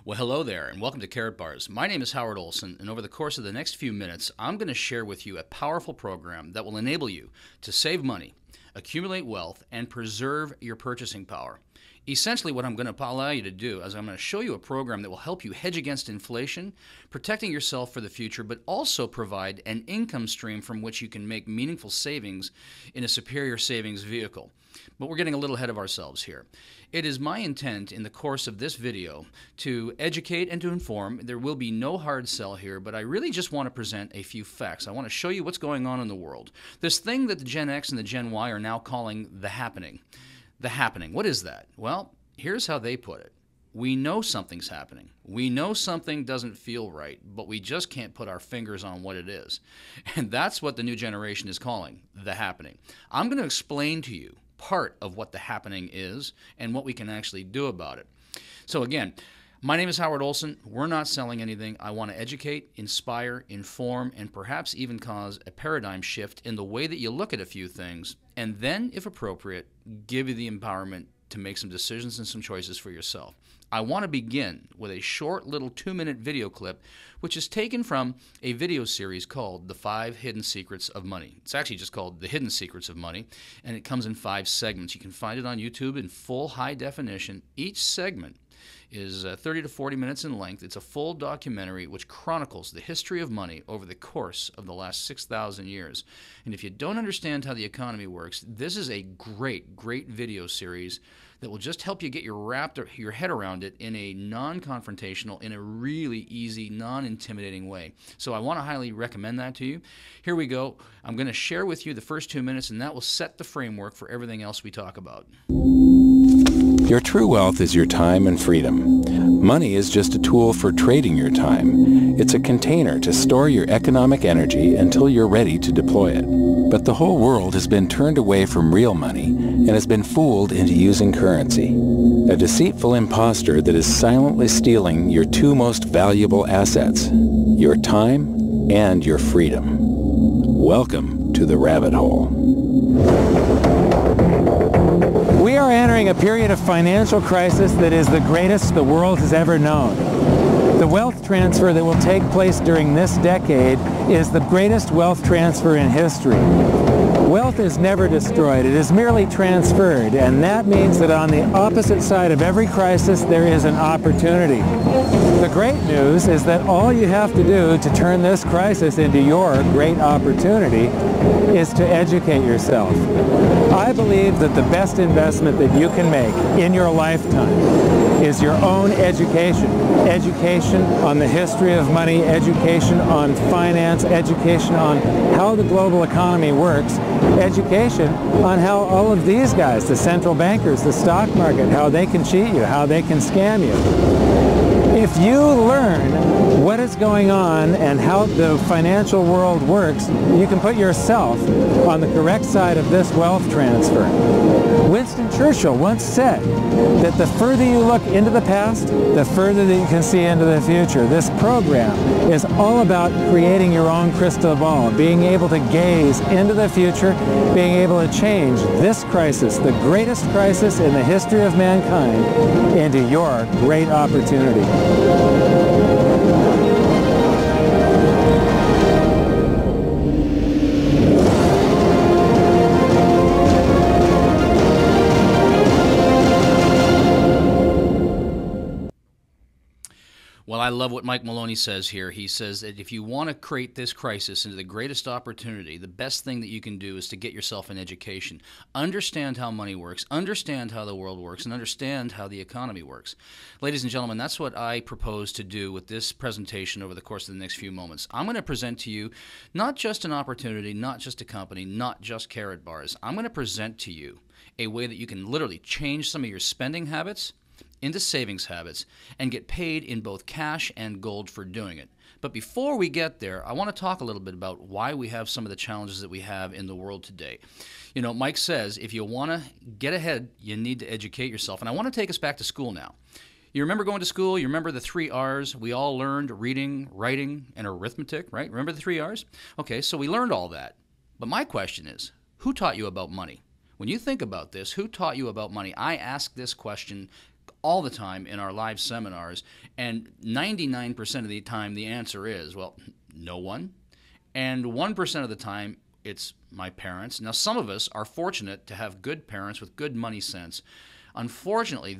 Well, hello there, and welcome to Carrot Bars. My name is Howard Olson, and over the course of the next few minutes, I'm going to share with you a powerful program that will enable you to save money, accumulate wealth, and preserve your purchasing power. Essentially, what I'm going to allow you to do is I'm going to show you a program that will help you hedge against inflation, protecting yourself for the future, but also provide an income stream from which you can make meaningful savings in a superior savings vehicle. But we're getting a little ahead of ourselves here. It is my intent in the course of this video to educate and to inform. There will be no hard sell here, but I really just want to present a few facts. I want to show you what's going on in the world. This thing that the Gen X and the Gen Y are now calling the happening. The happening. What is that? Well, here's how they put it. We know something's happening. We know something doesn't feel right, but we just can't put our fingers on what it is. And that's what the new generation is calling the happening. I'm going to explain to you part of what the happening is and what we can actually do about it. So again, my name is Howard Olson. We're not selling anything. I want to educate, inspire, inform, and perhaps even cause a paradigm shift in the way that you look at a few things, and then, if appropriate, give you the empowerment to make some decisions and some choices for yourself. I want to begin with a short little 2-minute video clip, which is taken from a video series called The 5 Hidden Secrets of Money. It's actually just called The Hidden Secrets of Money, and it comes in 5 segments. You can find it on YouTube in full high definition. Each segment is 30 to 40 minutes in length. It's a full documentary which chronicles the history of money over the course of the last 6,000 years. And if you don't understand how the economy works, this is a great, great video series that will just help you get your head around it in a non-confrontational, in a really easy, non-intimidating way. So I want to highly recommend that to you. Here we go. I'm going to share with you the first 2 minutes, and that will set the framework for everything else we talk about. Your true wealth is your time and freedom. Money is just a tool for trading your time. It's a container to store your economic energy until you're ready to deploy it. But the whole world has been turned away from real money and has been fooled into using currency. A deceitful imposter that is silently stealing your 2 most valuable assets, your time and your freedom. Welcome to the rabbit hole. We are entering a period of financial crisis that is the greatest the world has ever known. The wealth transfer that will take place during this decade is the greatest wealth transfer in history. Wealth is never destroyed, it is merely transferred, and that means that on the opposite side of every crisis there is an opportunity. The great news is that all you have to do to turn this crisis into your great opportunity is to educate yourself. I believe that the best investment that you can make in your lifetime is your own education. Education on the history of money, education on finance, education on how the global economy works, education on how all of these guys, the central bankers, the stock market, how they can cheat you, how they can scam you. If you learn what is going on and how the financial world works, you can put yourself on the correct side of this wealth transfer. Winston Churchill once said that the further you look into the past, the further that you can see into the future. This program is all about creating your own crystal ball, being able to gaze into the future, being able to change this crisis, the greatest crisis in the history of mankind, into your great opportunity. Well, I love what Mike Maloney says here. He says that if you want to create this crisis into the greatest opportunity, the best thing that you can do is to get yourself an education. Understand how money works, understand how the world works, and understand how the economy works. Ladies and gentlemen, that's what I propose to do with this presentation over the course of the next few moments. I'm going to present to you not just an opportunity, not just a company, not just Carrot Bars. I'm going to present to you a way that you can literally change some of your spending habits into savings habits and get paid in both cash and gold for doing it. But before we get there, I want to talk a little bit about why we have some of the challenges that we have in the world today. You know, Mike says if you want to get ahead, you need to educate yourself. And I want to take us back to school now. You remember going to school? You remember the 3 R's? We all learned reading, writing, and arithmetic, right? Remember the 3 R's? Okay, so we learned all that. But my question is, who taught you about money? When you think about this, who taught you about money? I ask this question all the time in our live seminars, and 99% of the time the answer is, well, no one. And 1% of the time, it's my parents. Now, some of us are fortunate to have good parents with good money sense. Unfortunately,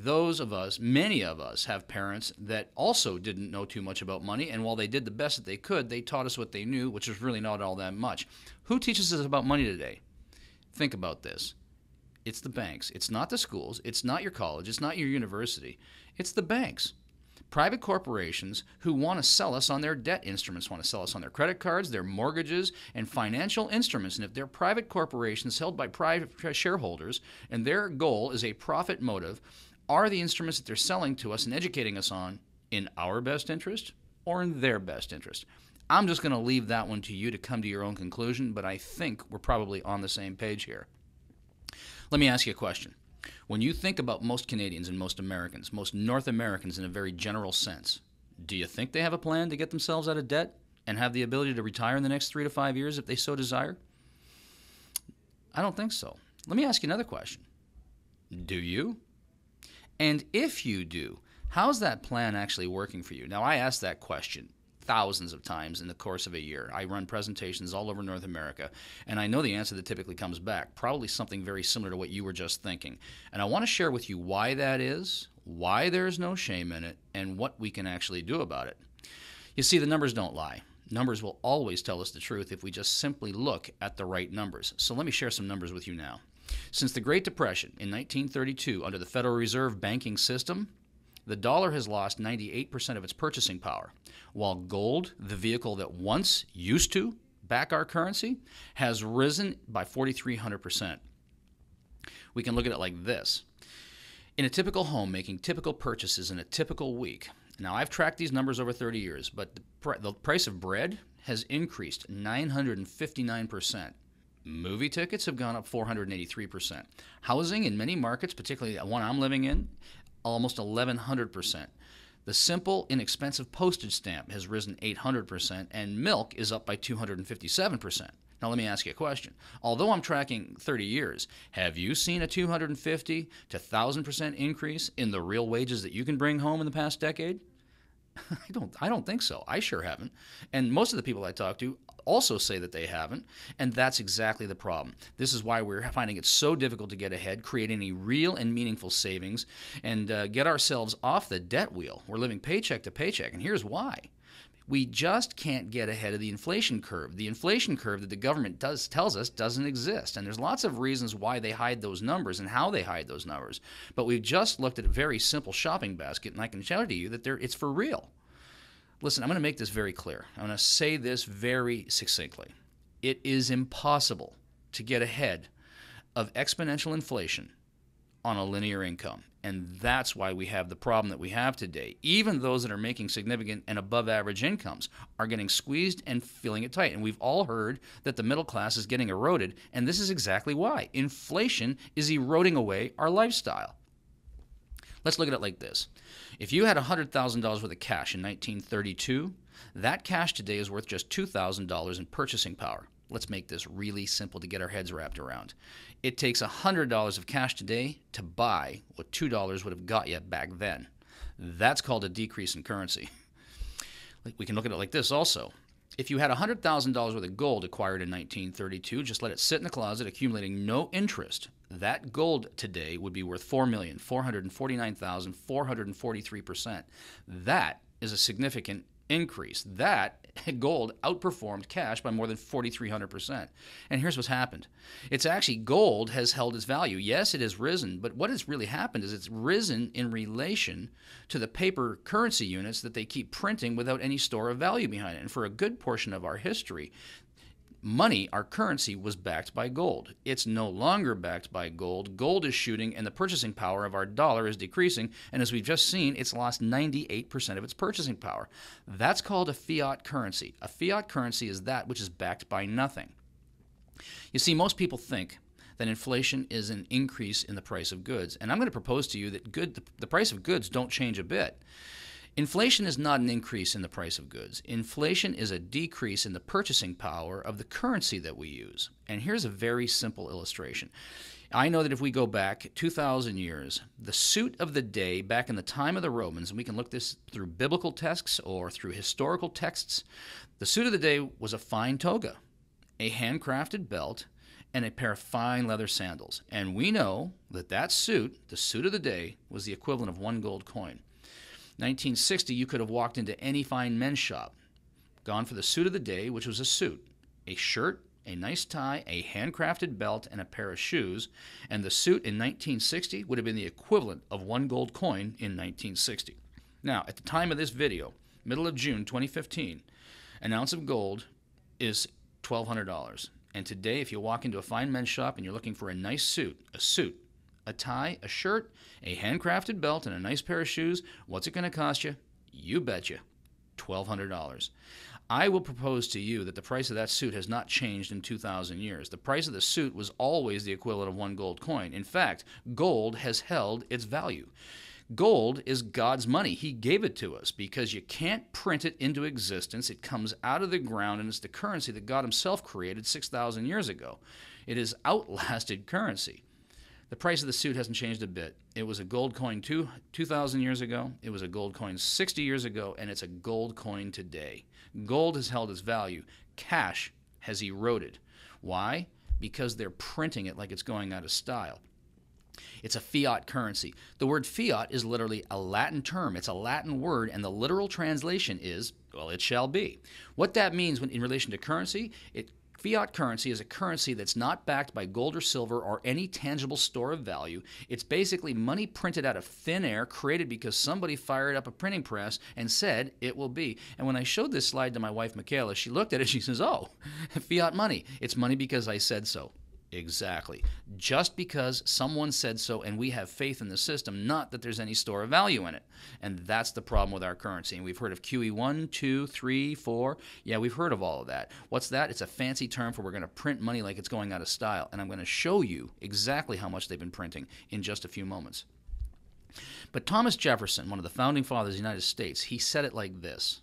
many of us have parents that also didn't know too much about money, and while they did the best that they could, they taught us what they knew, which is really not all that much. Who teaches us about money today? Think about this. It's the banks. It's not the schools. It's not your college. It's not your university. It's the banks. Private corporations who want to sell us on their debt instruments, want to sell us on their credit cards, their mortgages, and financial instruments. And if they're private corporations held by private shareholders and their goal is a profit motive, are the instruments that they're selling to us and educating us on in our best interest or in their best interest? I'm just going to leave that one to you to come to your own conclusion, but I think we're probably on the same page here. Let me ask you a question. When you think about most Canadians and most Americans, most North Americans in a very general sense, do you think they have a plan to get themselves out of debt and have the ability to retire in the next 3 to 5 years if they so desire? I don't think so. Let me ask you another question. Do you? And if you do, how's that plan actually working for you? Now, I asked that question thousands of times in the course of a year. I run presentations all over North America, and I know the answer that typically comes back, probably something very similar to what you were just thinking. And I want to share with you why that is, why there's no shame in it, and what we can actually do about it. You see, the numbers don't lie. Numbers will always tell us the truth if we just simply look at the right numbers. So let me share some numbers with you now. Since the Great Depression in 1932, under the Federal Reserve banking system, the dollar has lost 98% of its purchasing power, while gold, the vehicle that once used to back our currency, has risen by 4,300%. We can look at it like this. In a typical home making typical purchases in a typical week, now I've tracked these numbers over 30 years, but the price of bread has increased 959%. Movie tickets have gone up 483%. Housing in many markets, particularly the one I'm living in, almost 1,100%. The simple, inexpensive postage stamp has risen 800%, and milk is up by 257%. Now let me ask you a question. Although I'm tracking 30 years, have you seen a 250 to 1,000% increase in the real wages that you can bring home in the past decade? I don't think so. I sure haven't. And most of the people I talk to also say that they haven't, and that's exactly the problem. This is why we're finding it so difficult to get ahead, create any real and meaningful savings, and get ourselves off the debt wheel. We're living paycheck to paycheck, and here's why. We just can't get ahead of the inflation curve. The inflation curve that the government tells us doesn't exist. And there's lots of reasons why they hide those numbers and how they hide those numbers. But we've just looked at a very simple shopping basket, and I can tell you that it's for real. Listen, I'm going to make this very clear. I'm going to say this very succinctly. It is impossible to get ahead of exponential inflation on a linear income. And that's why we have the problem that we have today. Even those that are making significant and above average incomes are getting squeezed and feeling it tight. And we've all heard that the middle class is getting eroded, and this is exactly why. Inflation is eroding away our lifestyle. Let's look at it like this. If you had $100,000 worth of cash in 1932, that cash today is worth just $2,000 in purchasing power. Let's make this really simple to get our heads wrapped around. It takes $100 of cash today to buy what $2 would have got you back then. That's called a decrease in currency. We can look at it like this also. If you had $100,000 worth of gold acquired in 1932, just let it sit in the closet accumulating no interest, that gold today would be worth $4,449,443%. That is a significant increase. That gold outperformed cash by more than 4,300%. And here's what's happened. It's actually gold has held its value. Yes, it has risen, but what has really happened is it's risen in relation to the paper currency units that they keep printing without any store of value behind it. And for a good portion of our history, money, our currency, was backed by gold. It's no longer backed by gold. Gold is shooting, and the purchasing power of our dollar is decreasing. And as we've just seen, it's lost 98% of its purchasing power. That's called a fiat currency. A fiat currency is that which is backed by nothing. You see, most people think that inflation is an increase in the price of goods. And I'm going to propose to you that the price of goods don't change a bit. Inflation is not an increase in the price of goods. Inflation is a decrease in the purchasing power of the currency that we use. And here's a very simple illustration. I know that if we go back 2,000 years, the suit of the day back in the time of the Romans, and we can look this through biblical texts or through historical texts, the suit of the day was a fine toga, a handcrafted belt, and a pair of fine leather sandals. And we know that that suit, the suit of the day, was the equivalent of 1 gold coin. 1960, you could have walked into any fine men's shop, gone for the suit of the day, which was a suit, a shirt, a nice tie, a handcrafted belt, and a pair of shoes, and the suit in 1960 would have been the equivalent of 1 gold coin in 1960. Now, at the time of this video, middle of June 2015, an ounce of gold is $1,200. And today, if you walk into a fine men's shop and you're looking for a nice suit, a tie, a shirt, a handcrafted belt, and a nice pair of shoes, what's it going to cost you? You betcha, $1,200. I will propose to you that the price of that suit has not changed in 2,000 years. The price of the suit was always the equivalent of 1 gold coin. In fact, gold has held its value. Gold is God's money. He gave it to us because you can't print it into existence. It comes out of the ground, and it's the currency that God himself created 6,000 years ago. It has outlasted currency. The price of the suit hasn't changed a bit. It was a gold coin 2,000 years ago. It was a gold coin 60 years ago, and it's a gold coin today. Gold has held its value. Cash has eroded. Why? Because they're printing it like it's going out of style. It's a fiat currency. The word fiat is literally a Latin term. It's a Latin word, and the literal translation is, well, it shall be. What that means in relation to currency, fiat currency is a currency that's not backed by gold or silver or any tangible store of value. It's basically money printed out of thin air, created because somebody fired up a printing press and said it will be. And when I showed this slide to my wife, Michaela, she looked at it, she says, oh, fiat money. It's money because I said so. Exactly. Just because someone said so and we have faith in the system, not that there's any store of value in it. And that's the problem with our currency. And we've heard of QE1, 2, 3, 4. Yeah, we've heard of all of that. What's that? It's a fancy term for we're going to print money like it's going out of style. And I'm going to show you exactly how much they've been printing in just a few moments. But Thomas Jefferson, one of the founding fathers of the United States, he said it like this.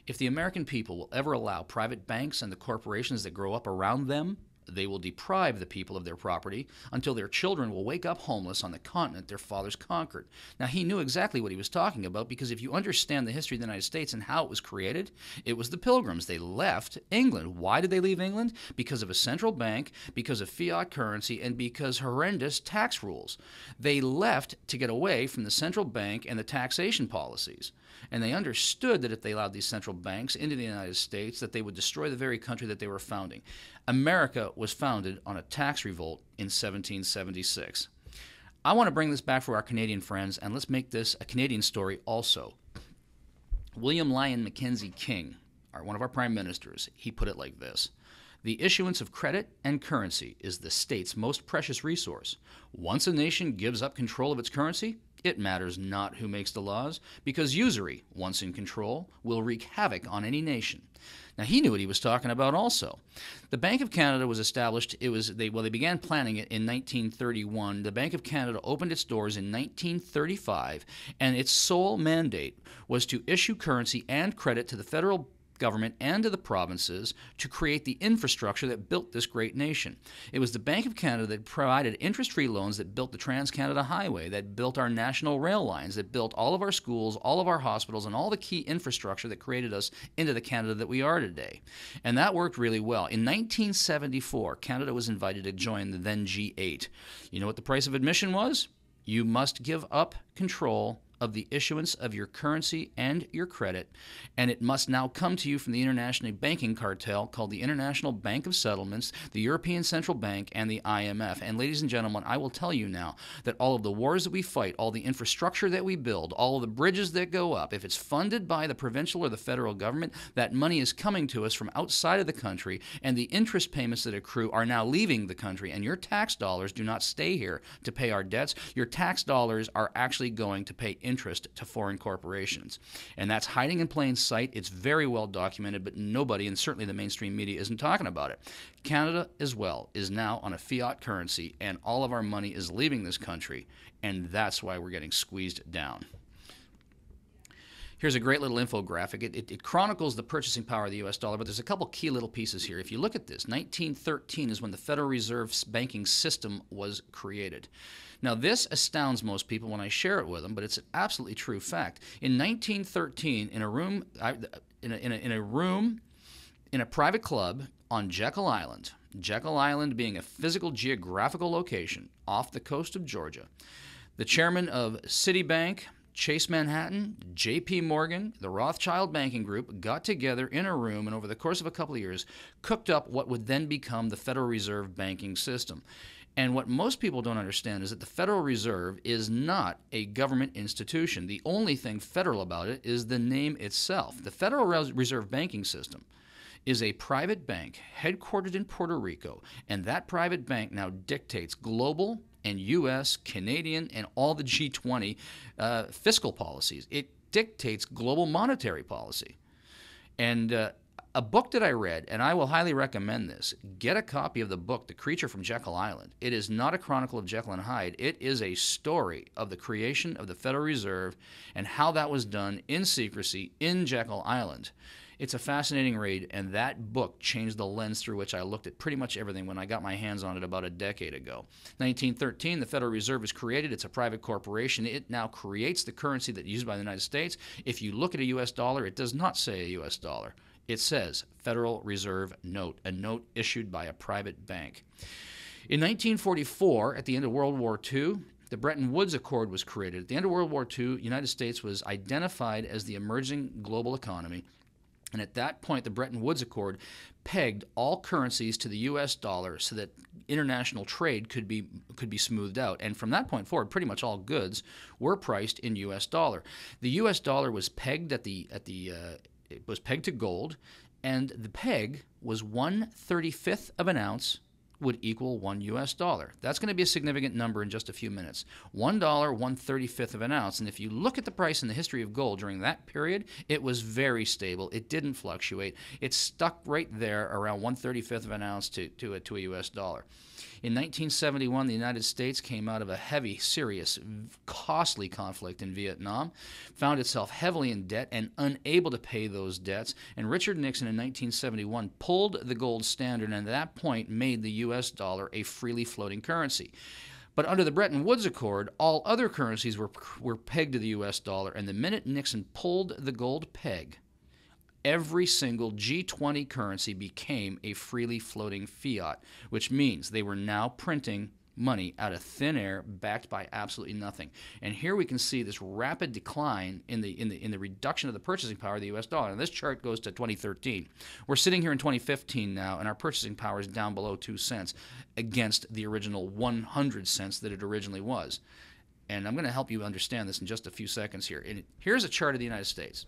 If the American people will ever allow private banks and the corporations that grow up around them, they will deprive the people of their property until their children will wake up homeless on the continent their fathers conquered. Now, he knew exactly what he was talking about because if you understand the history of the United States and how it was created, it was the Pilgrims. They left England. Why did they leave England? Because of a central bank, because of fiat currency, and because horrendous tax rules. They left to get away from the central bank and the taxation policies. And they understood that if they allowed these central banks into the United States, that they would destroy the very country that they were founding. America was founded on a tax revolt in 1776. I want to bring this back for our Canadian friends, and let's make this a Canadian story also. William Lyon Mackenzie King, one of our prime ministers, he put it like this. The issuance of credit and currency is the state's most precious resource. Once a nation gives up control of its currency, it matters not who makes the laws, because usury, once in control, will wreak havoc on any nation. Now, he knew what he was talking about also. The Bank of Canada was established, they began planning it in 1931. The Bank of Canada opened its doors in 1935, and its sole mandate was to issue currency and credit to the federal government and to the provinces to create the infrastructure that built this great nation. It was the Bank of Canada that provided interest-free loans that built the Trans-Canada Highway, that built our national rail lines, that built all of our schools, all of our hospitals, and all the key infrastructure that created us into the Canada that we are today. And that worked really well. In 1974, Canada was invited to join the then G8. You know what the price of admission was? You must give up control of the issuance of your currency and your credit, and it must now come to you from the international banking cartel called the International Bank of Settlements, the European Central Bank, and the IMF. And ladies and gentlemen, I will tell you now that all of the wars that we fight, all the infrastructure that we build, all of the bridges that go up, if it's funded by the provincial or the federal government, that money is coming to us from outside of the country, and the interest payments that accrue are now leaving the country, and your tax dollars do not stay here to pay our debts. Your tax dollars are actually going to pay interest to foreign corporations. And that's hiding in plain sight. It's very well documented, but nobody, and certainly the mainstream media, isn't talking about it. Canada, as well, is now on a fiat currency, and all of our money is leaving this country, and that's why we're getting squeezed down. Here's a great little infographic. It chronicles the purchasing power of the U.S. dollar, but there's a couple key little pieces here. If you look at this, 1913 is when the Federal Reserve's banking system was created. Now, this astounds most people when I share it with them, but it's an absolutely true fact. In 1913, in a room in a private club on Jekyll Island being a physical geographical location off the coast of Georgia, the chairman of Citibank, Chase Manhattan, J.P. Morgan, the Rothschild Banking Group got together in a room and over the course of a couple of years cooked up what would then become the Federal Reserve banking system. And what most people don't understand is that the Federal Reserve is not a government institution. The only thing federal about it is the name itself. The Federal Reserve banking system is a private bank headquartered in Puerto Rico, and that private bank now dictates global and U.S., Canadian, and all the G20 fiscal policies. It dictates global monetary policy. And a book that I read, and I will highly recommend this, get a copy of the book, The Creature from Jekyll Island. It is not a chronicle of Jekyll and Hyde. It is a story of the creation of the Federal Reserve and how that was done in secrecy in Jekyll Island. It's a fascinating read, and that book changed the lens through which I looked at pretty much everything when I got my hands on it about a decade ago. 1913, the Federal Reserve is created. It's a private corporation. It now creates the currency that's used by the United States. If you look at a U.S. dollar, it does not say a U.S. dollar. It says Federal Reserve Note, a note issued by a private bank. In 1944, at the end of World War II, the Bretton Woods Accord was created. At the end of World War II, the United States was identified as the emerging global economy. And at that point, the Bretton Woods Accord pegged all currencies to the U.S. dollar so that international trade could be smoothed out. And from that point forward, pretty much all goods were priced in U.S. dollar. The U.S. dollar was pegged it was pegged to gold, and the peg was 1/35th of an ounce would equal $1 US. That's going to be a significant number in just a few minutes. $1, 1/35th of an ounce. And if you look at the price in the history of gold during that period, it was very stable. It didn't fluctuate. It stuck right there around 1/35th of an ounce to a US dollar. In 1971, the United States came out of a heavy, serious, costly conflict in Vietnam, found itself heavily in debt and unable to pay those debts, and Richard Nixon in 1971 pulled the gold standard and at that point made the U.S. dollar a freely floating currency. But under the Bretton Woods Accord, all other currencies were pegged to the U.S. dollar, and the minute Nixon pulled the gold peg, every single G20 currency became a freely floating fiat, which means they were now printing money out of thin air backed by absolutely nothing. And here we can see this rapid decline in the reduction of the purchasing power of the US dollar. And this chart goes to 2013. We're sitting here in 2015 now, and our purchasing power is down below 2 cents against the original 100 cents that it originally was. And I'm going to help you understand this in just a few seconds here. And here's a chart of the United States.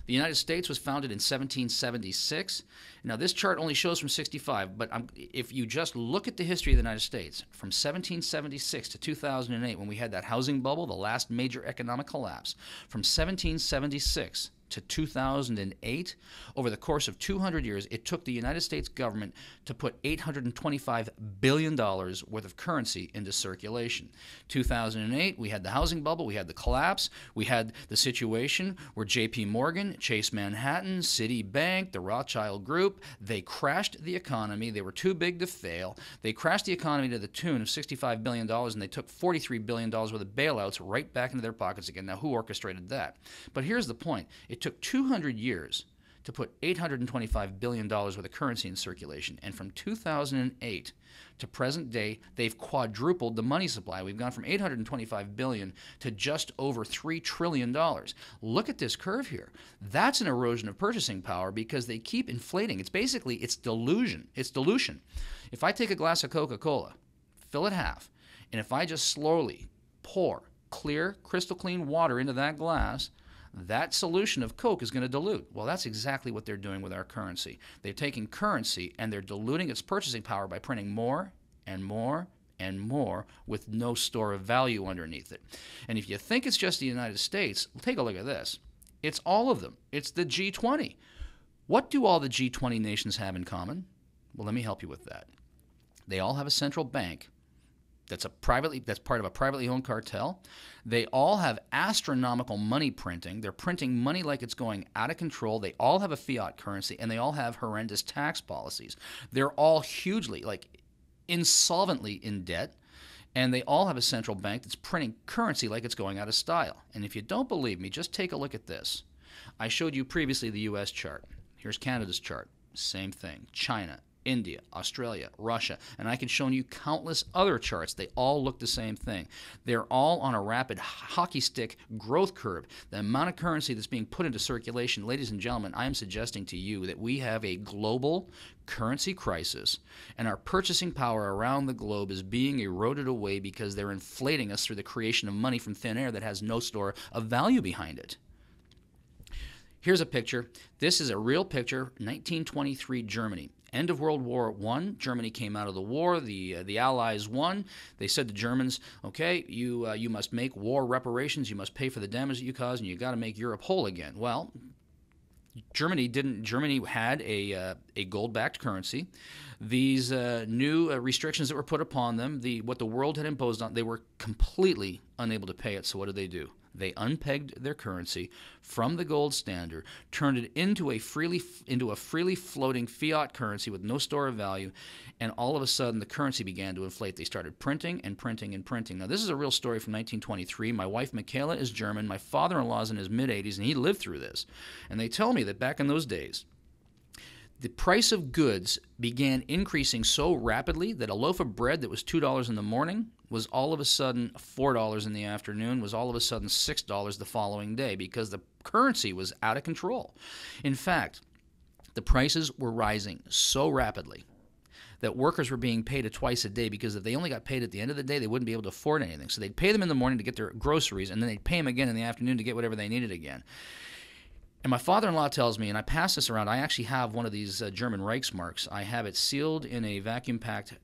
The United States was founded in 1776. Now, this chart only shows from 65, but if you just look at the history of the United States, from 1776 to 2008, when we had that housing bubble, the last major economic collapse, from 1776 to 2008, over the course of 200 years, it took the United States government to put $825 billion worth of currency into circulation. 2008, we had the housing bubble, we had the collapse, we had the situation where J.P. Morgan, Chase Manhattan, Citibank, the Rothschild Group, they crashed the economy. They were too big to fail. They crashed the economy to the tune of $65 billion, and they took $43 billion worth of bailouts right back into their pockets again. Now, who orchestrated that? But here's the point. It took 200 years to put $825 billion worth of currency in circulation. And from 2008 to present day, they've quadrupled the money supply. We've gone from $825 billion to just over $3 trillion. Look at this curve here. That's an erosion of purchasing power because they keep inflating. It's delusion. It's dilution. If I take a glass of Coca-Cola, fill it half, and if I just slowly pour clear, crystal clean water into that glass, that solution of Coke is going to dilute. Well, that's exactly what they're doing with our currency. They're taking currency and they're diluting its purchasing power by printing more and more and more with no store of value underneath it. And if you think it's just the United States, take a look at this. It's all of them. It's the G20. What do all the G20 nations have in common? Well, let me help you with that. They all have a central bank that's part of a privately owned cartel. They all have astronomical money printing. They're printing money like it's going out of control. They all have a fiat currency, and they all have horrendous tax policies. They're all hugely, insolvently in debt, and they all have a central bank that's printing currency like it's going out of style. And if you don't believe me, just take a look at this. I showed you previously the U.S. chart. Here's Canada's chart. Same thing. China, India, Australia, Russia, and I can show you countless other charts. They all look the same thing. They're all on a rapid hockey stick growth curve. The amount of currency that's being put into circulation, ladies and gentlemen, I am suggesting to you that we have a global currency crisis, and our purchasing power around the globe is being eroded away because they're inflating us through the creation of money from thin air that has no store of value behind it. Here's a picture. This is a real picture, 1923 Germany. End of World War I, Germany came out of the war. The Allies won. They said to Germans, okay, you must make war reparations. You must pay for the damage that you caused, and you got to make Europe whole again. Well, Germany didn't. Germany had a gold-backed currency. These new restrictions that were put upon them, what the world had imposed on, they were completely unable to pay it. So what did they do? They unpegged their currency from the gold standard, turned it into a freely floating fiat currency with no store of value, and all of a sudden the currency began to inflate. They started printing and printing and printing. Now, this is a real story from 1923. My wife, Michaela, is German. My father-in-law is in his mid-80s, and he lived through this. And they tell me that back in those days, the price of goods began increasing so rapidly that a loaf of bread that was $2 in the morning was all of a sudden $4 in the afternoon, was all of a sudden $6 the following day, because the currency was out of control. In fact, the prices were rising so rapidly that workers were being paid twice a day, because if they only got paid at the end of the day, they wouldn't be able to afford anything. So they'd pay them in the morning to get their groceries, and then they'd pay them again in the afternoon to get whatever they needed again. And my father-in-law tells me, and I pass this around, I actually have one of these German Reichsmarks. I have it sealed in a vacuum-packed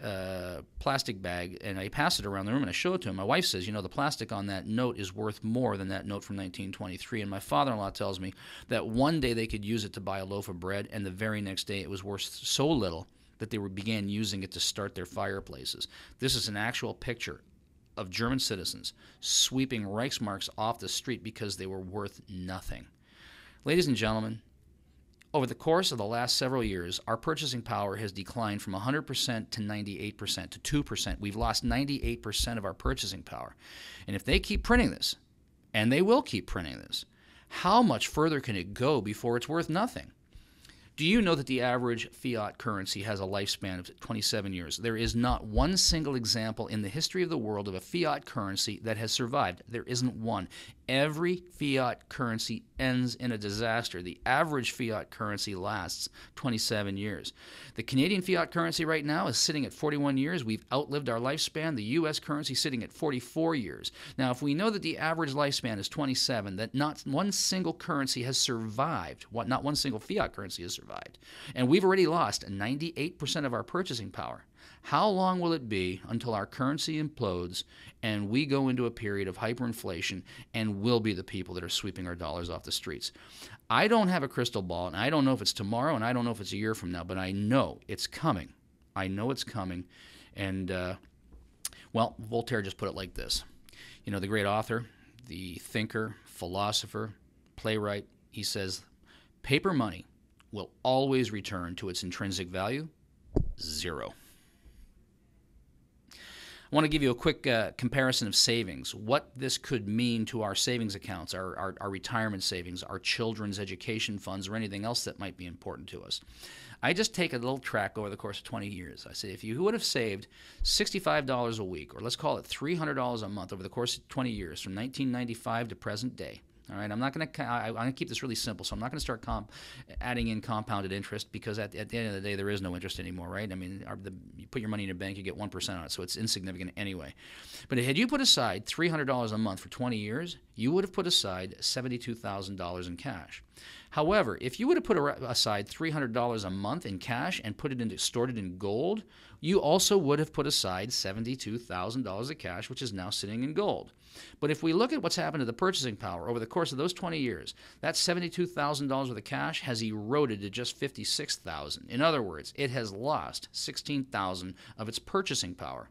plastic bag, and I pass it around the room, and I show it to him. My wife says, the plastic on that note is worth more than that note from 1923. And my father-in-law tells me that one day they could use it to buy a loaf of bread, and the very next day it was worth so little that they began using it to start their fireplaces. This is an actual picture of German citizens sweeping Reichsmarks off the street because they were worth nothing. Ladies and gentlemen, over the course of the last several years, our purchasing power has declined from 100% to 98% to 2%. We've lost 98% of our purchasing power. And if they keep printing this, and they will keep printing this, how much further can it go before it's worth nothing? Do you know that the average fiat currency has a lifespan of 27 years? There is not one single example in the history of the world of a fiat currency that has survived. There isn't one. Every fiat currency ends in a disaster. The average fiat currency lasts 27 years. The Canadian fiat currency right now is sitting at 41 years. We've outlived our lifespan. The U.S. currency is sitting at 44 years. Now, if we know that the average lifespan is 27, that not one single currency has survived, not one single fiat currency has survived, and we've already lost 98% of our purchasing power, how long will it be until our currency implodes and we go into a period of hyperinflation and we'll be the people that are sweeping our dollars off the streets? I don't have a crystal ball, and I don't know if it's tomorrow, and I don't know if it's a year from now, but I know it's coming. I know it's coming. And, Voltaire just put it like this. The great author, the thinker, philosopher, playwright, he says, paper money will always return to its intrinsic value, zero. I want to give you a quick comparison of savings, what this could mean to our savings accounts, our retirement savings, our children's education funds, or anything else that might be important to us. I just take a little track over the course of 20 years. I say if you would have saved $65 a week, or let's call it $300 a month over the course of 20 years, from 1995 to present day, all right, I'm going to keep this really simple, so I'm not going to start adding in compounded interest, because at the end of the day, there is no interest anymore, right? I mean, you put your money in a bank, you get 1% on it, so it's insignificant anyway. But had you put aside $300 a month for 20 years, you would have put aside $72,000 in cash. However, if you would have put aside $300 a month in cash and stored it in gold, you also would have put aside $72,000 of cash, which is now sitting in gold. But if we look at what's happened to the purchasing power over the course of those 20 years, that $72,000 worth of cash has eroded to just $56,000. In other words, it has lost $16,000 of its purchasing power.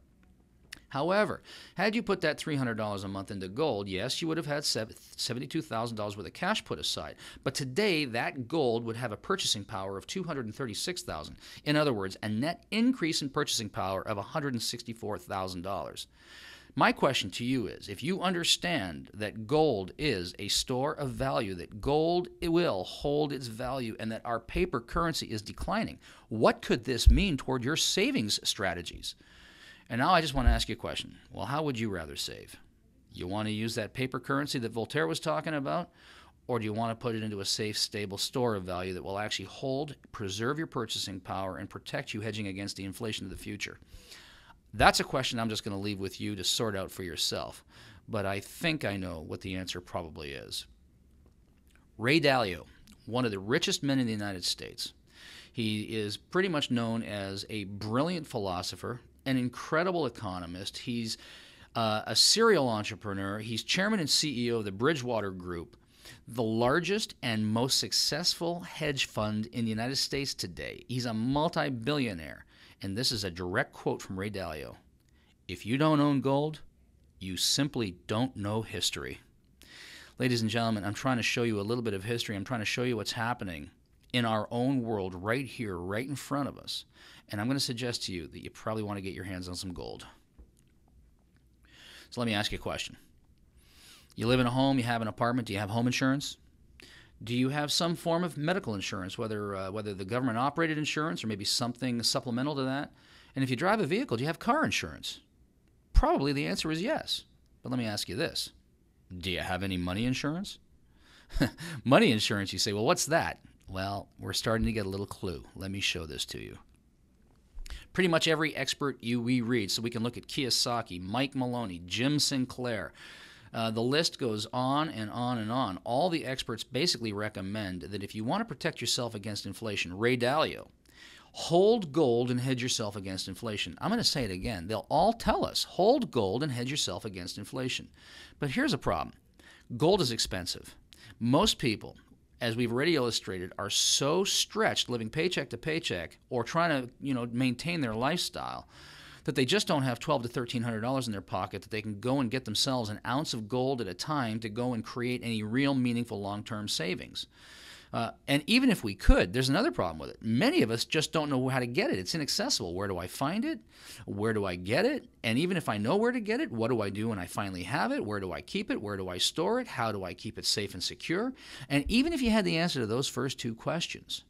However, had you put that $300 a month into gold, yes, you would have had $72,000 worth of cash put aside. But today, that gold would have a purchasing power of $236,000. In other words, a net increase in purchasing power of $164,000. My question to you is, if you understand that gold is a store of value, that gold will hold its value, and that our paper currency is declining, what could this mean toward your savings strategies? And now I just want to ask you a question. Well, how would you rather save? You want to use that paper currency that Voltaire was talking about? Or do you want to put it into a safe, stable store of value that will actually hold, preserve your purchasing power, and protect you hedging against the inflation of the future? That's a question I'm just going to leave with you to sort out for yourself. But I think I know what the answer probably is. Ray Dalio, one of the richest men in the United States. He is pretty much known as a brilliant philosopher, an incredible economist. He's a serial entrepreneur. He's chairman and CEO of the Bridgewater Group, the largest and most successful hedge fund in the United States today. He's a multi-billionaire. And this is a direct quote from Ray Dalio. If you don't own gold, you simply don't know history. Ladies and gentlemen, I'm trying to show you a little bit of history. I'm trying to show you what's happening in our own world right here, right in front of us. And I'm going to suggest to you that you probably want to get your hands on some gold. So let me ask you a question. You live in a home, you have an apartment, do you have home insurance? Do you have some form of medical insurance, whether the government-operated insurance or maybe something supplemental to that? And if you drive a vehicle, do you have car insurance? Probably the answer is yes. But let me ask you this. Do you have any money insurance? Money insurance, you say, well, what's that? Well, we're starting to get a little clue. Let me show this to you. Pretty much every expert we read, so we can look at Kiyosaki, Mike Maloney, Jim Sinclair. The list goes on and on and on. All the experts basically recommend that if you want to protect yourself against inflation, Ray Dalio, hold gold and hedge yourself against inflation. I'm going to say it again. They'll all tell us, hold gold and hedge yourself against inflation. But here's a problem. Gold is expensive. Most people, as we've already illustrated, are so stretched living paycheck to paycheck or trying to, maintain their lifestyle that they just don't have $1,200 to $1,300 in their pocket that they can go and get themselves an ounce of gold at a time to go and create any real meaningful long-term savings. And even if we could, there's another problem with it. Many of us just don't know how to get it. It's inaccessible. Where do I find it? Where do I get it? And even if I know where to get it, what do I do when I finally have it? Where do I keep it? Where do I store it? How do I keep it safe and secure? And even if you had the answer to those first two questions,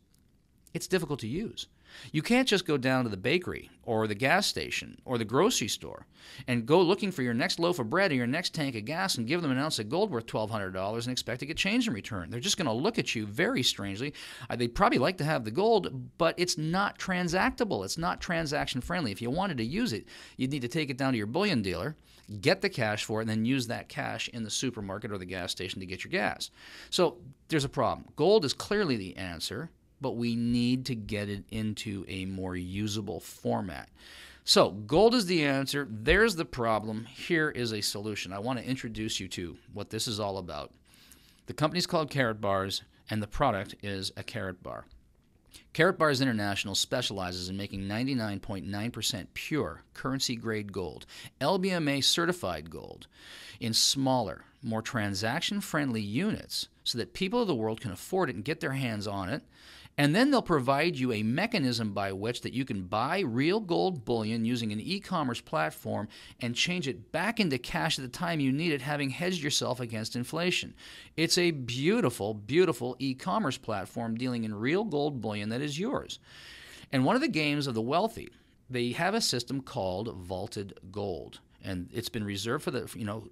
it's difficult to use. You can't just go down to the bakery or the gas station or the grocery store and go looking for your next loaf of bread or your next tank of gas and give them an ounce of gold worth $1,200 and expect to get change in return. They're just going to look at you very strangely. They'd probably like to have the gold, but it's not transactable. It's not transaction friendly. If you wanted to use it, you'd need to take it down to your bullion dealer, get the cash for it, and then use that cash in the supermarket or the gas station to get your gas. So there's a problem. Gold is clearly the answer, but we need to get it into a more usable format. So gold is the answer. There's the problem. Here is a solution. I want to introduce you to what this is all about. The company's called Carrot Bars, and the product is a carrot bar. Carrot Bars International specializes in making 99.9% pure currency-grade gold, LBMA certified gold, in smaller, more transaction-friendly units so that people of the world can afford it and get their hands on it. And then they'll provide you a mechanism by which that you can buy real gold bullion using an e-commerce platform and change it back into cash at the time you need it, having hedged yourself against inflation. It's a beautiful, beautiful e-commerce platform dealing in real gold bullion that is yours. And one of the games of the wealthy, they have a system called vaulted gold. And it's been reserved for the,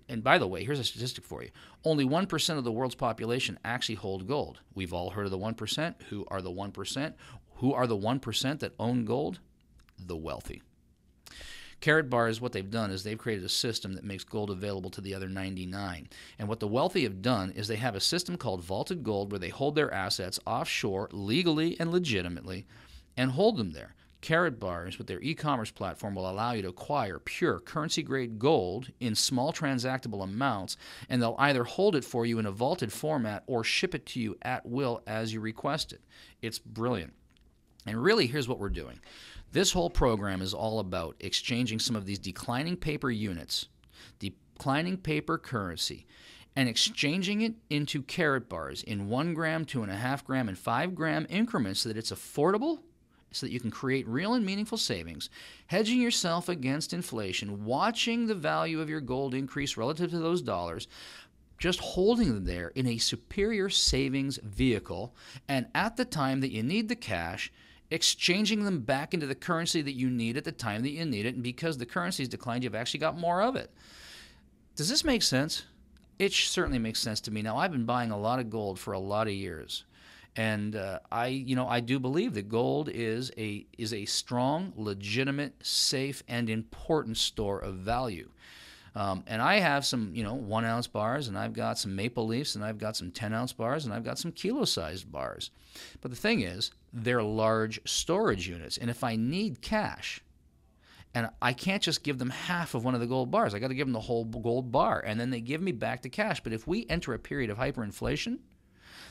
and by the way, here's a statistic for you. Only 1% of the world's population actually hold gold. We've all heard of the 1%. Who are the 1%? Who are the 1% that own gold? The wealthy. Carrot Bars, what they've done is they've created a system that makes gold available to the other 99. And what the wealthy have done is they have a system called vaulted gold where they hold their assets offshore legally and legitimately and hold them there. Carrot Bars, with their e-commerce platform, will allow you to acquire pure currency-grade gold in small transactable amounts, and they'll either hold it for you in a vaulted format or ship it to you at will as you request it. It's brilliant. And really, here's what we're doing. This whole program is all about exchanging some of these declining paper units, declining paper currency, and exchanging it into carat bars in 1 gram, 2.5 gram, and 5 gram increments so that it's affordable, so that you can create real and meaningful savings, hedging yourself against inflation, watching the value of your gold increase relative to those dollars, just holding them there in a superior savings vehicle, and at the time that you need the cash, exchanging them back into the currency that you need at the time that you need it, and because the currency's declined, you've actually got more of it. Does this make sense? It certainly makes sense to me. Now, I've been buying a lot of gold for a lot of years, and I do believe that gold is a strong, legitimate, safe, and important store of value. And I have some 1 ounce bars, and I've got some maple leafs, and I've got some 10 ounce bars, and I've got some kilo-sized bars. But the thing is, they're large storage units, and if I need cash, and I can't just give them half of one of the gold bars. I got to give them the whole gold bar, and then they give me back the cash. But if we enter a period of hyperinflation,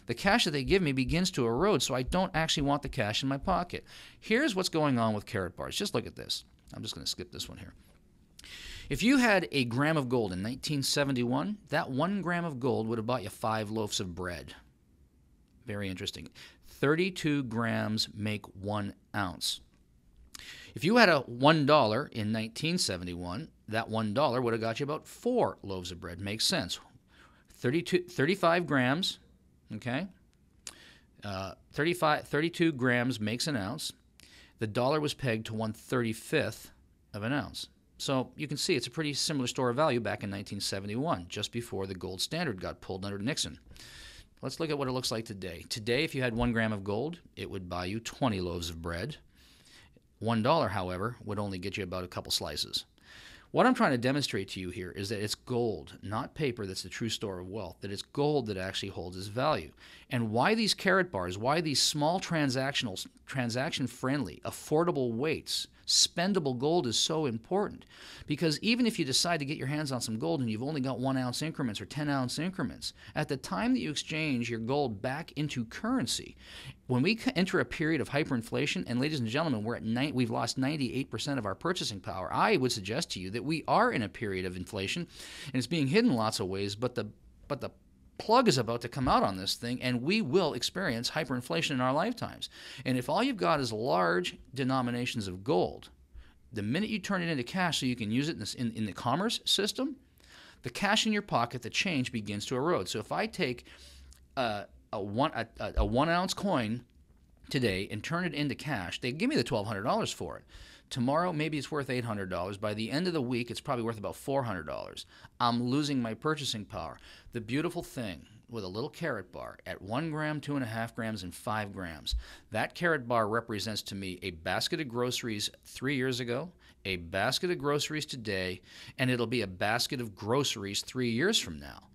the cash that they give me begins to erode, so I don't actually want the cash in my pocket. Here's what's going on with carat bars. Just look at this. I'm just going to skip this one here. If you had a gram of gold in 1971, that 1 gram of gold would have bought you 5 loaves of bread. Very interesting. 32 grams make 1 ounce. If you had a $1 in 1971, that $1 would have got you about 4 loaves of bread. Makes sense. 35 grams, okay? 32 grams makes an ounce. The dollar was pegged to 1/35 of an ounce. So you can see it's a pretty similar store of value back in 1971, just before the gold standard got pulled under Nixon. Let's look at what it looks like today. Today, if you had 1 gram of gold, it would buy you 20 loaves of bread. $1, however, would only get you about a couple slices. What I'm trying to demonstrate to you here is that it's gold, not paper, that's the true store of wealth, that it's gold that actually holds its value. And why these carat bars, why these small transaction-friendly, affordable weights, spendable gold is so important. Because even if you decide to get your hands on some gold and you've only got 1 ounce increments or 10 ounce increments, at the time that you exchange your gold back into currency, when we enter a period of hyperinflation, and ladies and gentlemen, we've lost 98% of our purchasing power, I would suggest to you that we are in a period of inflation, and it's being hidden in lots of ways, but the plug is about to come out on this thing, and we will experience hyperinflation in our lifetimes. And if all you've got is large denominations of gold, the minute you turn it into cash so you can use it in the commerce system, the cash in your pocket, the change begins to erode. So if I take a 1 ounce coin today and turn it into cash, they give me the $1,200 for it. Tomorrow, maybe it's worth $800. By the end of the week, it's probably worth about $400. I'm losing my purchasing power. The beautiful thing with a little carat bar at 1 gram, 2.5 grams, and 5 grams, that carat bar represents to me a basket of groceries 3 years ago, a basket of groceries today, and it'll be a basket of groceries 3 years from now.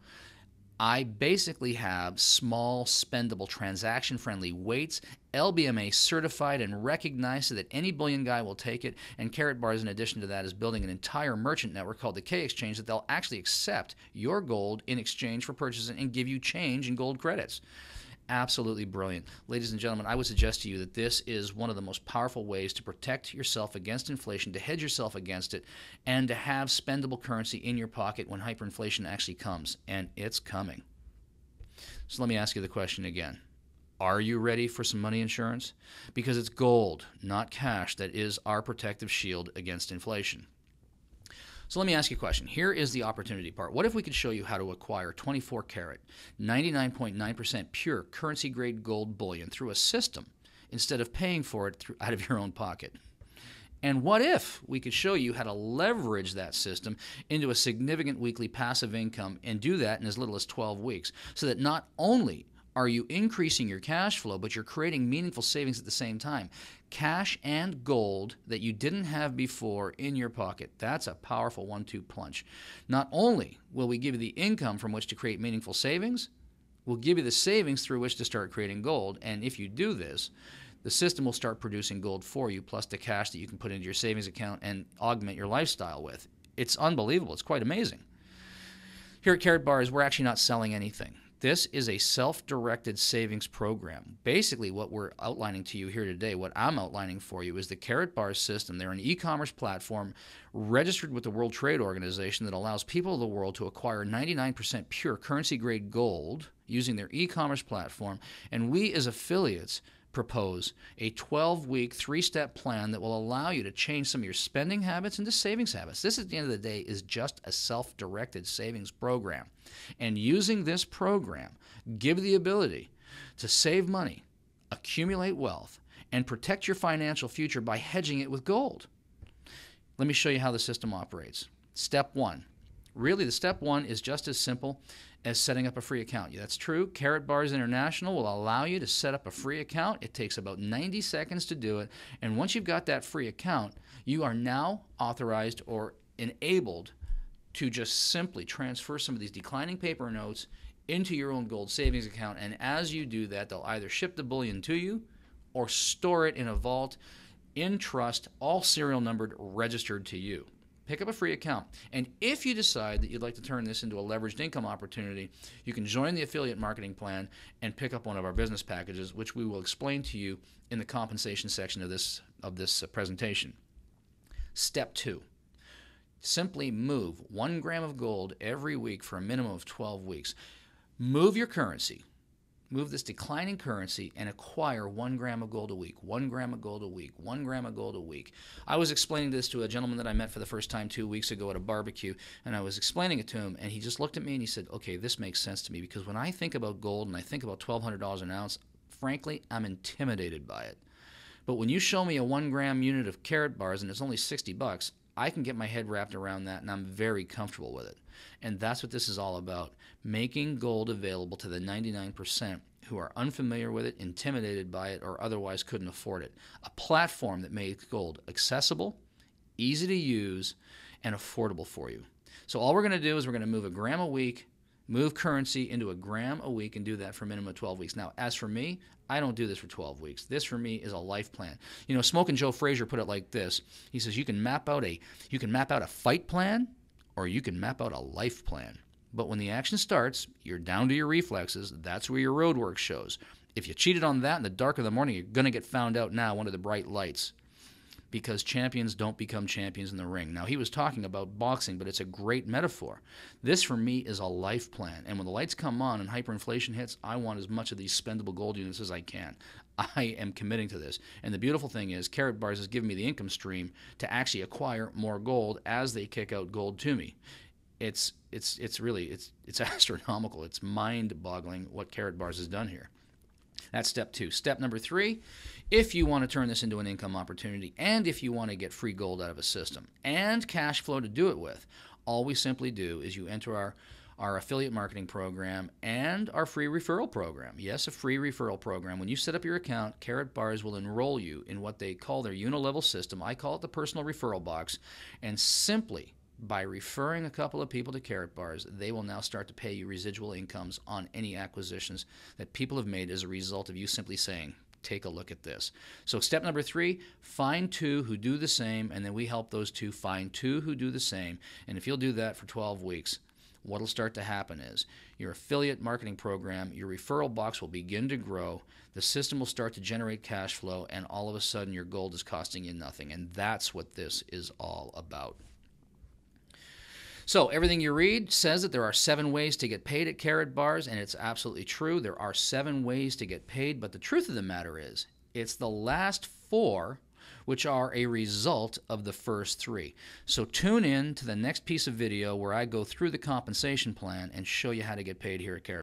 I basically have small, spendable, transaction-friendly weights, LBMA certified and recognized so that any bullion guy will take it, and Carat Bars, in addition to that, is building an entire merchant network called the K Exchange that they'll actually accept your gold in exchange for purchasing and give you change in gold credits. Absolutely brilliant. Ladies and gentlemen, I would suggest to you that this is one of the most powerful ways to protect yourself against inflation, to hedge yourself against it, and to have spendable currency in your pocket when hyperinflation actually comes, and it's coming. So let me ask you the question again. Are you ready for some money insurance? Because it's gold, not cash, that is our protective shield against inflation. So let me ask you a question. Here is the opportunity part. What if we could show you how to acquire 24 karat, 99.9% pure currency-grade gold bullion through a system instead of paying for it out of your own pocket? And what if we could show you how to leverage that system into a significant weekly passive income and do that in as little as 12 weeks so that not only are you increasing your cash flow, but you're creating meaningful savings at the same time? Cash and gold that you didn't have before in your pocket. That's a powerful 1-2 punch. Not only will we give you the income from which to create meaningful savings, we'll give you the savings through which to start creating gold. And if you do this, the system will start producing gold for you, plus the cash that you can put into your savings account and augment your lifestyle with. It's unbelievable. It's quite amazing. Here at Carat Bars, we're actually not selling anything. This is a self-directed savings program. Basically, what we're outlining to you here today, what I'm outlining for you, is the Carrot Bars system. They're an e-commerce platform registered with the World Trade Organization that allows people of the world to acquire 99% pure currency-grade gold using their e-commerce platform. And we, as affiliates, propose a 12-week, 3-step plan that will allow you to change some of your spending habits into savings habits. This, at the end of the day, is just a self-directed savings program. And using this program, give the ability to save money, accumulate wealth, and protect your financial future by hedging it with gold. Let me show you how the system operates. Step 1. Really, the step 1 is just as simple as setting up a free account. That's true. Carrot Bars International will allow you to set up a free account. It takes about 90 seconds to do it. And once you've got that free account, you are now authorized or enabled to just simply transfer some of these declining paper notes into your own gold savings account. And as you do that, they'll either ship the bullion to you or store it in a vault in trust, all serial numbered, registered to you. Pick up a free account. And if you decide that you'd like to turn this into a leveraged income opportunity, you can join the affiliate marketing plan and pick up one of our business packages, which we will explain to you in the compensation section of this presentation. Step 2. Simply move 1 gram of gold every week for a minimum of 12 weeks. Move your currency. Move this declining currency and acquire 1 gram of gold a week, 1 gram of gold a week, 1 gram of gold a week. I was explaining this to a gentleman that I met for the first time 2 weeks ago at a barbecue, and I was explaining it to him, and he just looked at me and he said, okay, this makes sense to me, because when I think about gold and I think about $1,200 an ounce, frankly, I'm intimidated by it. But when you show me a 1 gram unit of Carrot Bars and it's only $60, I can get my head wrapped around that, and I'm very comfortable with it. And that's what this is all about, making gold available to the 99% who are unfamiliar with it, intimidated by it, or otherwise couldn't afford it. A platform that makes gold accessible, easy to use, and affordable for you. So all we're going to do is we're going to move 1 gram a week, move currency into 1 gram a week, and do that for a minimum of 12 weeks. Now, as for me, I don't do this for 12 weeks. This, for me, is a life plan. You know, Smokin' Joe Frazier put it like this. He says, you can map out a fight plan, or you can map out a life plan. But when the action starts, you're down to your reflexes. That's where your road work shows. If you cheated on that in the dark of the morning, you're going to get found out now under the bright lights, because champions don't become champions in the ring. Now, he was talking about boxing, but it's a great metaphor. This, for me, is a life plan. And when the lights come on and hyperinflation hits, I want as much of these spendable gold units as I can. I am committing to this. And the beautiful thing is, Carrot Bars has given me the income stream to actually acquire more gold as they kick out gold to me. It's really astronomical. It's mind-boggling what Carrot Bars has done here. That's step 2. Step number 3, if you want to turn this into an income opportunity, and if you want to get free gold out of a system and cash flow to do it with, all we simply do is you enter our affiliate marketing program and our free referral program. Yes, a free referral program. When you set up your account, Carrot Bars will enroll you in what they call their unilevel system. I call it the personal referral box, and simply by referring a couple of people to Carrot Bars, they will now start to pay you residual incomes on any acquisitions that people have made as a result of you simply saying, take a look at this. So step number 3, find 2 who do the same, and then we help those 2 find 2 who do the same. And if you'll do that for 12 weeks, what will start to happen is your affiliate marketing program, your referral box will begin to grow, the system will start to generate cash flow, and all of a sudden your gold is costing you nothing. And that's what this is all about. So everything you read says that there are 7 ways to get paid at Carrot Bars, and it's absolutely true. There are 7 ways to get paid, but the truth of the matter is it's the last 4 which are a result of the first 3. So tune in to the next piece of video where I go through the compensation plan and show you how to get paid here at Carrot